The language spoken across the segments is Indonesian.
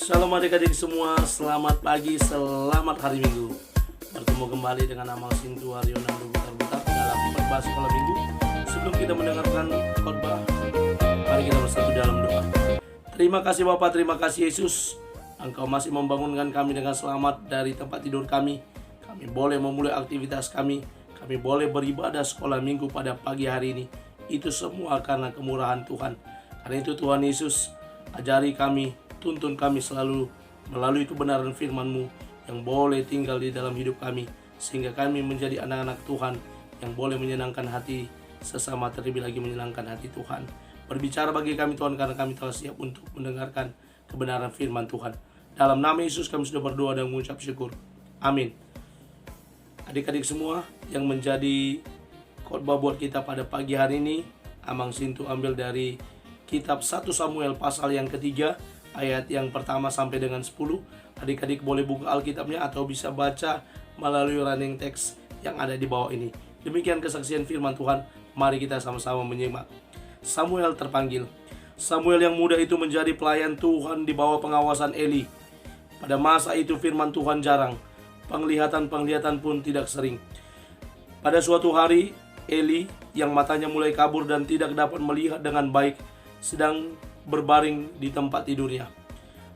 Shalom adik-adik semua, selamat pagi, selamat hari Minggu. Bertemu kembali dengan Amal Sintu Haryono yang berputar-putar dalam khotbah sekolah Minggu. Sebelum kita mendengarkan khotbah, mari kita bersatu dalam doa. Terima kasih Bapa, terima kasih Yesus. Engkau masih membangunkan kami dengan selamat dari tempat tidur kami. Kami boleh memulai aktivitas kami. Kami boleh beribadah sekolah Minggu pada pagi hari ini. Itu semua karena kemurahan Tuhan. Karena itu Tuhan Yesus, ajari kami, tuntun kami selalu melalui kebenaran firman-Mu yang boleh tinggal di dalam hidup kami, sehingga kami menjadi anak-anak Tuhan yang boleh menyenangkan hati sesama, terlebih lagi menyenangkan hati Tuhan. Berbicara bagi kami Tuhan, karena kami telah siap untuk mendengarkan kebenaran firman Tuhan. Dalam nama Yesus kami sudah berdoa dan mengucap syukur. Amin. Adik-adik semua, yang menjadi khotbah buat kita pada pagi hari ini, Amang Sintu ambil dari kitab 1 Samuel pasal yang ketiga, ayat yang pertama sampai dengan 10. Adik-adik boleh buka Alkitabnya atau bisa baca melalui running text yang ada di bawah ini. Demikian kesaksian firman Tuhan, mari kita sama-sama menyimak. Samuel terpanggil. Samuel yang muda itu menjadi pelayan Tuhan di bawah pengawasan Eli. Pada masa itu firman Tuhan jarang, penglihatan-penglihatan pun tidak sering. Pada suatu hari, Eli yang matanya mulai kabur dan tidak dapat melihat dengan baik sedang berbaring di tempat tidurnya.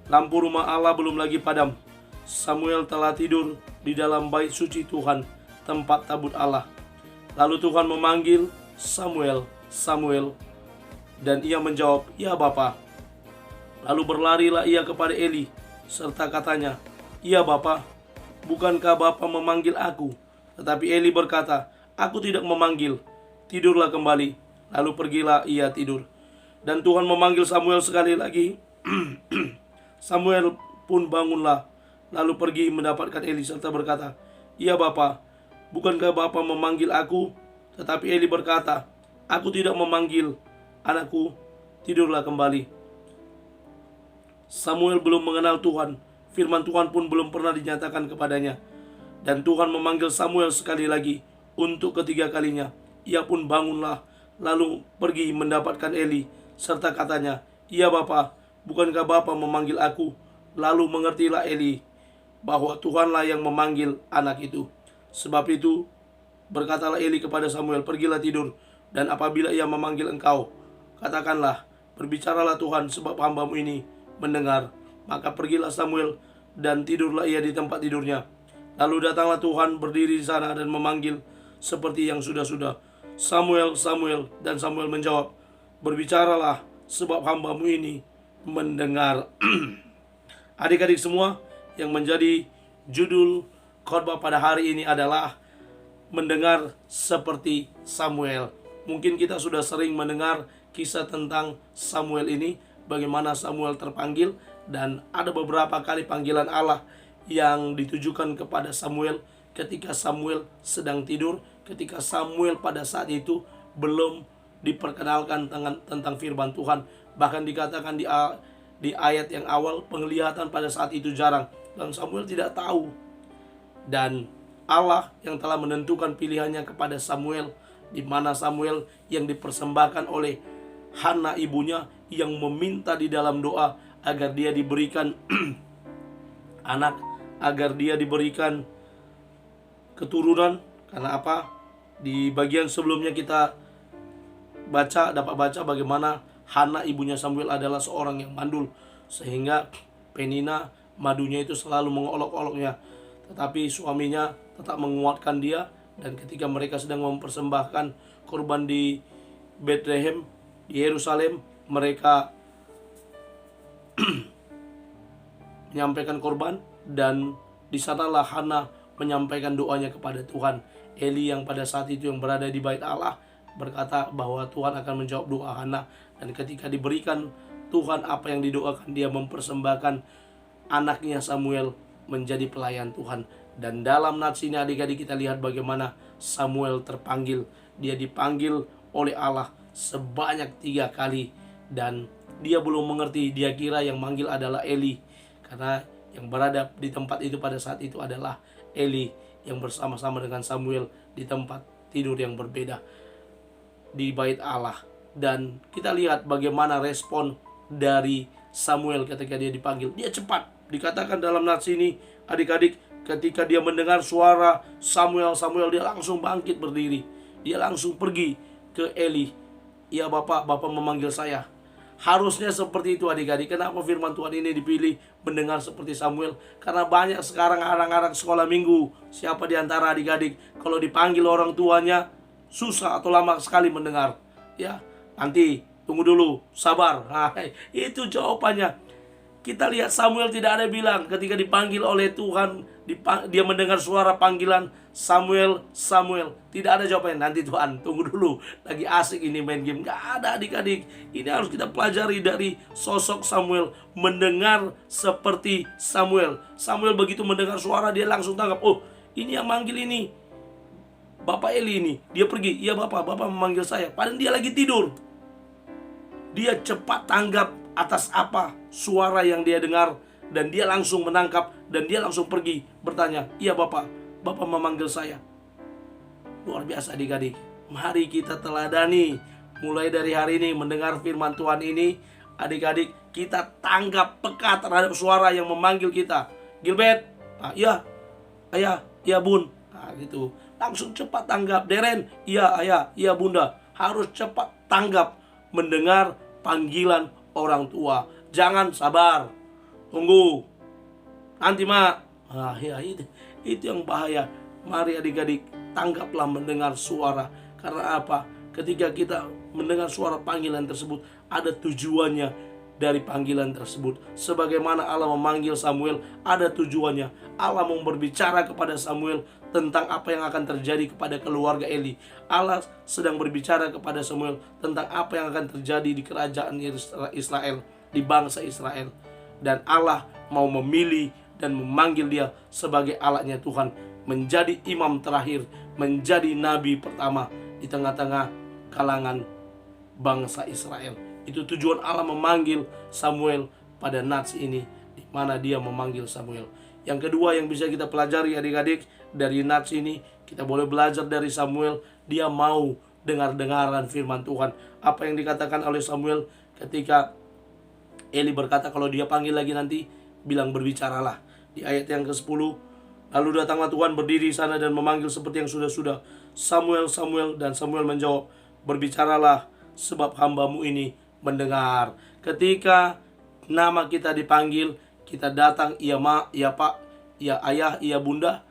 Lampu rumah Allah belum lagi padam. Samuel telah tidur di dalam bait suci Tuhan, tempat tabut Allah. Lalu Tuhan memanggil, "Samuel, Samuel." Dan ia menjawab, "Ya Bapa." Lalu berlarilah ia kepada Eli, serta katanya, "Ya Bapa, bukankah Bapa memanggil aku?" Tetapi Eli berkata, "Aku tidak memanggil, tidurlah kembali." Lalu pergilah ia tidur. Dan Tuhan memanggil Samuel sekali lagi. Samuel pun bangunlah, lalu pergi mendapatkan Eli serta berkata, "Ya Bapa, bukankah Bapa memanggil aku?" Tetapi Eli berkata, "Aku tidak memanggil, anakku, tidurlah kembali." Samuel belum mengenal Tuhan, firman Tuhan pun belum pernah dinyatakan kepadanya. Dan Tuhan memanggil Samuel sekali lagi untuk ketiga kalinya. Ia pun bangunlah, lalu pergi mendapatkan Eli, serta katanya, "Ya Bapa, bukankah Bapa memanggil aku?" Lalu mengertilah Eli bahwa Tuhanlah yang memanggil anak itu. Sebab itu berkatalah Eli kepada Samuel, "Pergilah tidur, dan apabila ia memanggil engkau, katakanlah, berbicaralah Tuhan, sebab hamba-Mu ini mendengar." Maka pergilah Samuel, dan tidurlah ia di tempat tidurnya. Lalu datanglah Tuhan berdiri di sana dan memanggil seperti yang sudah-sudah, "Samuel, Samuel." Dan Samuel menjawab, "Berbicaralah, sebab hamba-Mu ini mendengar." Adik-adik semua, yang menjadi judul khotbah pada hari ini adalah mendengar seperti Samuel. Mungkin kita sudah sering mendengar kisah tentang Samuel ini, bagaimana Samuel terpanggil, dan ada beberapa kali panggilan Allah yang ditujukan kepada Samuel ketika Samuel sedang tidur, ketika Samuel pada saat itu belum diperkenalkan tentang firman Tuhan. Bahkan dikatakan di ayat yang awal, penglihatan pada saat itu jarang, dan Samuel tidak tahu. Dan Allah yang telah menentukan pilihannya kepada Samuel, di mana Samuel yang dipersembahkan oleh Hana ibunya, yang meminta di dalam doa agar dia diberikan anak, agar dia diberikan keturunan. Karena apa? Di bagian sebelumnya kita dapat baca bagaimana Hana ibunya Samuel adalah seorang yang mandul, sehingga Penina madunya itu selalu mengolok-oloknya. Tetapi suaminya tetap menguatkan dia, dan ketika mereka sedang mempersembahkan korban di Bethlehem, di Yerusalem, mereka menyampaikan korban, dan di sanalah Hana menyampaikan doanya kepada Tuhan. Eli yang pada saat itu yang berada di bait Allah berkata bahwa Tuhan akan menjawab doa Hana, dan ketika diberikan Tuhan apa yang didoakan, dia mempersembahkan anaknya Samuel menjadi pelayan Tuhan. Dan dalam nats ini adik-adik kita lihat bagaimana Samuel terpanggil. Dia dipanggil oleh Allah sebanyak 3 kali, dan dia belum mengerti. Dia kira yang manggil adalah Eli, karena yang berada di tempat itu pada saat itu adalah Eli yang bersama-sama dengan Samuel di tempat tidur yang berbeda di bait Allah. Dan kita lihat bagaimana respon dari Samuel ketika dia dipanggil. Dia cepat. Dikatakan dalam nats ini, adik-adik, ketika dia mendengar suara Samuel, dia langsung bangkit berdiri. Dia langsung pergi ke Eli. Ya Bapak memanggil saya. Harusnya seperti itu adik-adik. Kenapa firman Tuhan ini dipilih mendengar seperti Samuel? Karena banyak sekarang anak-anak sekolah minggu. Siapa di antara adik-adik kalau dipanggil orang tuanya susah atau lama sekali mendengar? Ya, nanti tunggu dulu, sabar. Nah, itu jawabannya. Kita lihat Samuel tidak ada bilang ketika dipanggil oleh Tuhan, dia mendengar suara panggilan Samuel. Tidak ada jawabannya, nanti Tuhan, tunggu dulu, lagi asik ini main game. Gak ada adik-adik. Ini harus kita pelajari dari sosok Samuel. Mendengar seperti Samuel. Samuel begitu mendengar suara, dia langsung tanggap. Oh, ini yang manggil ini Bapak Eli ini. Dia pergi, iya Bapak memanggil saya. Padahal dia lagi tidur. Dia cepat tanggap atas apa suara yang dia dengar, dan dia langsung menangkap, dan dia langsung pergi bertanya, iya Bapak memanggil saya. Luar biasa adik-adik. Mari kita teladani mulai dari hari ini mendengar firman Tuhan ini. Adik-adik, kita tanggap peka terhadap suara yang memanggil kita. Gilbert, iya ayah, iya bun, gitu. Langsung cepat tanggap. Deren, iya ayah, iya bunda. Harus cepat tanggap mendengar panggilan orang tua. Jangan sabar, tunggu, nanti mak. Ya itu yang bahaya. Mari adik-adik, tanggaplah mendengar suara. Karena apa? Ketika kita mendengar suara panggilan tersebut, ada tujuannya dari panggilan tersebut. Sebagaimana Allah memanggil Samuel, ada tujuannya. Allah mau berbicara kepada Samuel tentang apa yang akan terjadi kepada keluarga Eli. Allah sedang berbicara kepada Samuel tentang apa yang akan terjadi di kerajaan Israel, di bangsa Israel. Dan Allah mau memilih dan memanggil dia sebagai alatnya Tuhan, menjadi imam terakhir, menjadi nabi pertama di tengah-tengah kalangan bangsa Israel. Itu tujuan Allah memanggil Samuel pada nats ini, di mana dia memanggil Samuel. Yang kedua yang bisa kita pelajari adik-adik dari nats ini, kita boleh belajar dari Samuel. Dia mau dengar-dengaran firman Tuhan. Apa yang dikatakan oleh Samuel ketika Eli berkata kalau dia panggil lagi nanti, bilang berbicaralah. Di ayat yang ke-10, lalu datanglah Tuhan berdiri sana dan memanggil seperti yang sudah-sudah, Samuel, Samuel. Dan Samuel menjawab, berbicaralah sebab hambamu ini mendengar. Ketika nama kita dipanggil, kita datang, iya mak, iya pak, iya ayah, iya bunda.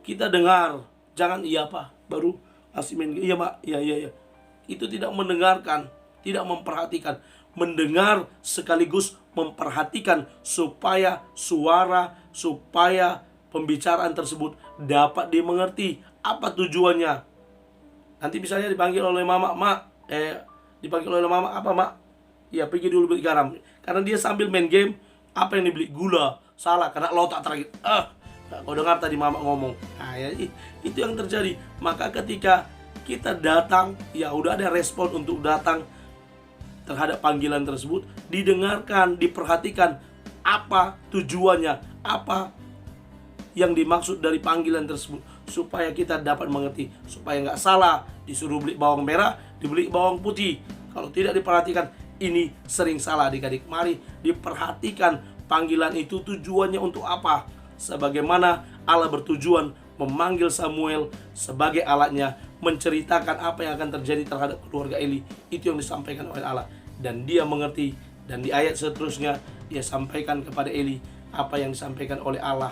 Kita dengar, jangan iya pak, baru asimin, iya mak, iya. Itu tidak mendengarkan, tidak memperhatikan. Mendengar sekaligus memperhatikan supaya supaya pembicaraan tersebut dapat dimengerti. Apa tujuannya? Nanti misalnya dipanggil oleh mama, dipanggil oleh mama, apa mak? Ya pergi dulu beli garam. Karena dia sambil main game, apa yang dibeli? Gula. Salah, karena lotak terakhir. Kau dengar tadi mama ngomong. Nah, ya, itu yang terjadi. Maka ketika kita datang, ya udah ada respon untuk datang terhadap panggilan tersebut, didengarkan, diperhatikan apa tujuannya, apa yang dimaksud dari panggilan tersebut, supaya kita dapat mengerti, supaya nggak salah. Disuruh beli bawang merah, dibeli bawang putih. Kalau tidak diperhatikan, ini sering salah adik-adik. Mari diperhatikan panggilan itu tujuannya untuk apa. Sebagaimana Allah bertujuan memanggil Samuel sebagai alatnya, menceritakan apa yang akan terjadi terhadap keluarga Eli. Itu yang disampaikan oleh Allah, dan dia mengerti. Dan di ayat seterusnya dia sampaikan kepada Eli apa yang disampaikan oleh Allah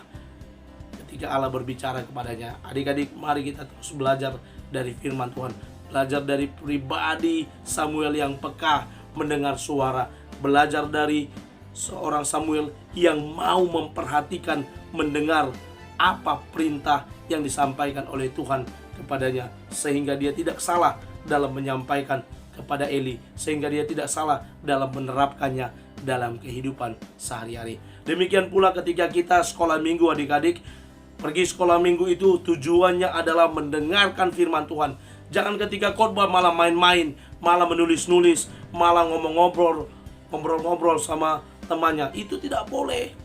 ketika Allah berbicara kepadanya. Adik-adik, mari kita terus belajar dari firman Tuhan, belajar dari pribadi Samuel yang peka mendengar suara, belajar dari seorang Samuel yang mau memperhatikan, mendengar apa perintah yang disampaikan oleh Tuhan kepadanya, sehingga dia tidak salah dalam menyampaikan kepada Eli, sehingga dia tidak salah dalam menerapkannya dalam kehidupan sehari-hari. Demikian pula ketika kita sekolah minggu adik-adik, pergi sekolah minggu itu tujuannya adalah mendengarkan firman Tuhan. Jangan ketika khotbah malah main-main, malah menulis-nulis, malah ngobrol-ngobrol sama temannya. Itu tidak boleh.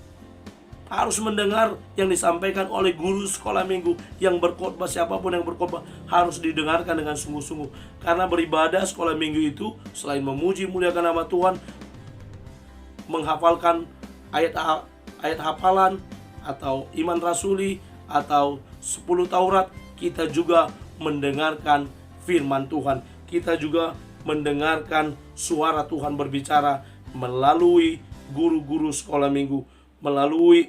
Harus mendengar yang disampaikan oleh guru sekolah minggu yang berkhotbah. Siapapun yang berkhotbah harus didengarkan dengan sungguh-sungguh. Karena beribadah sekolah minggu itu selain memuji muliakan nama Tuhan, menghafalkan ayat hafalan atau iman rasuli atau 10 Taurat, kita juga mendengarkan firman Tuhan. Kita juga mendengarkan suara Tuhan berbicara melalui guru-guru sekolah minggu, melalui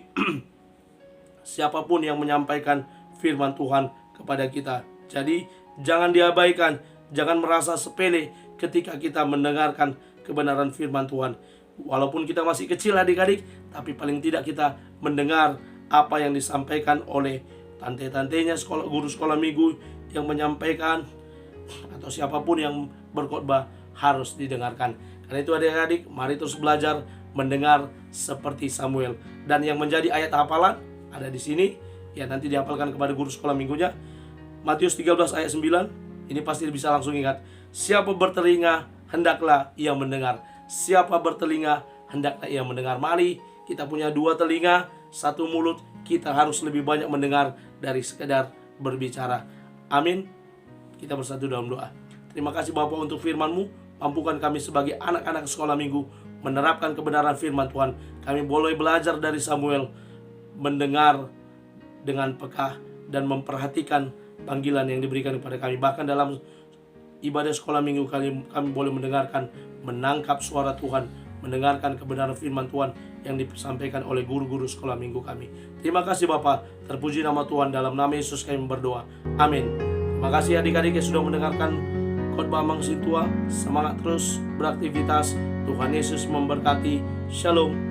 siapapun yang menyampaikan firman Tuhan kepada kita. Jadi jangan diabaikan, jangan merasa sepele ketika kita mendengarkan kebenaran firman Tuhan. Walaupun kita masih kecil adik-adik, tapi paling tidak kita mendengar apa yang disampaikan oleh tante-tantenya guru sekolah minggu yang menyampaikan, atau siapapun yang berkhotbah harus didengarkan. Karena itu adik-adik, mari terus belajar mendengar seperti Samuel. Dan yang menjadi ayat hafalan ada di sini, ya nanti dihafalkan kepada guru sekolah minggunya. Matius 13 ayat 9, ini pasti bisa langsung ingat. Siapa bertelinga, hendaklah ia mendengar. Siapa bertelinga, hendaklah ia mendengar. Mari kita punya 2 telinga, 1 mulut, kita harus lebih banyak mendengar dari sekedar berbicara. Amin. Kita bersatu dalam doa. Terima kasih Bapa untuk firman-Mu. Mampukan kami sebagai anak-anak sekolah minggu menerapkan kebenaran firman Tuhan. Kami boleh belajar dari Samuel, mendengar dengan peka dan memperhatikan panggilan yang diberikan kepada kami. Bahkan dalam ibadah sekolah minggu kami boleh mendengarkan, menangkap suara Tuhan, mendengarkan kebenaran firman Tuhan yang disampaikan oleh guru-guru sekolah minggu kami. Terima kasih Bapa, terpuji nama Tuhan, dalam nama Yesus kami berdoa. Amin. Terima kasih adik-adik yang sudah mendengarkan khotbah Mang Sintua. Semangat terus beraktivitas. Tuhan Yesus memberkati. Shalom.